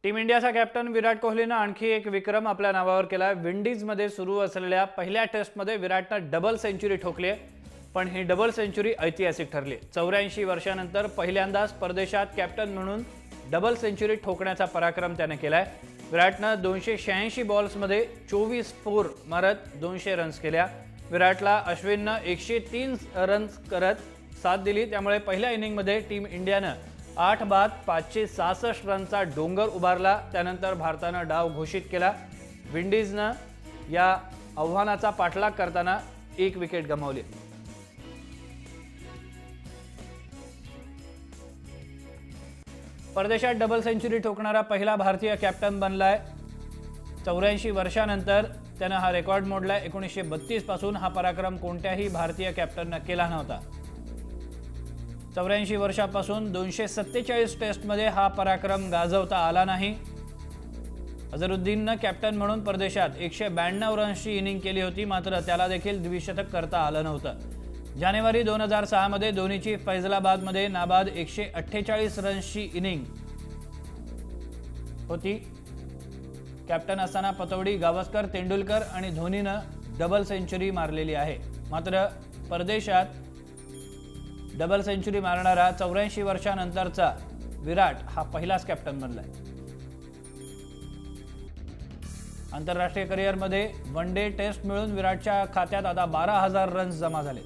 Team इंडियाचा captain विराट कोहलीनं आणखी एक विक्रम आपल्या नावावर केला। विंडीजमध्ये सुरू असलेल्या पहिल्या टेस्टमध्ये विराटनं डबल सेंचुरी ठोकली आहे, पण ही डबल सेंचुरी ऐतिहासिक ठरली। 84 वर्षांनंतर पहिल्यांदाच परदेशात कॅप्टन म्हणून डबल सेंचुरी ठोकण्याचा पराक्रम त्याने केलाय। विराटनं 286 बॉल्समध्ये 24 फोर मारत 200 रन्स केल्या। विराटला अश्विननं 103 रन्स करत साथ दिली, त्यामुळे पहिल्या इनिंगमध्ये टीम इंडियानं 8 बाद 566 रनचा डोंगर उभारला। त्यानंतर भारतानं डाव घोषित केला। विंडीजनं या आव्हानाचा पाठलाग करताना एक विकेट गमावली। परदेशात डबल सेंचुरी ठोकणारा पहिला भारतीय कॅप्टन बनलाय। 84 वर्षांनंतर त्यानं हा रेकॉर्ड मोडलाय। 1932 पासून हा पराक्रम कोणत्याही भारतीय कॅप्टननं केला नव्हता। 84 वर्षापासून 247 टेस्टमध्ये हा पराक्रम गाजवता आला नाही। अझरुद्दीननं कॅप्टन म्हणून परदेशात 192 रन्सची इनिंग केली होती, मात्र त्याला देखील द्विशतक करता आलं नव्हतं। जानेवारी 2006 मध्ये धोनीची फैजलाबादमध्ये नाबाद 148 रन्सची इनिंग होती। कॅप्टन असताना पतौडी, गावस्कर, तेंडुलकर आणि धोनीनं डबल सेंचुरी मारलेली आहे। मात्र परदेशात डबल सेंचुरी मारणारा 84 वर्षांनंतरचा विराट हा पहिलाच कॅप्टन बनलाय। आंतरराष्ट्रीय करिअरमध्ये वन डे टेस्ट मिळून विराटच्या खात्यात आता 12,000 रन्स जमा झाले।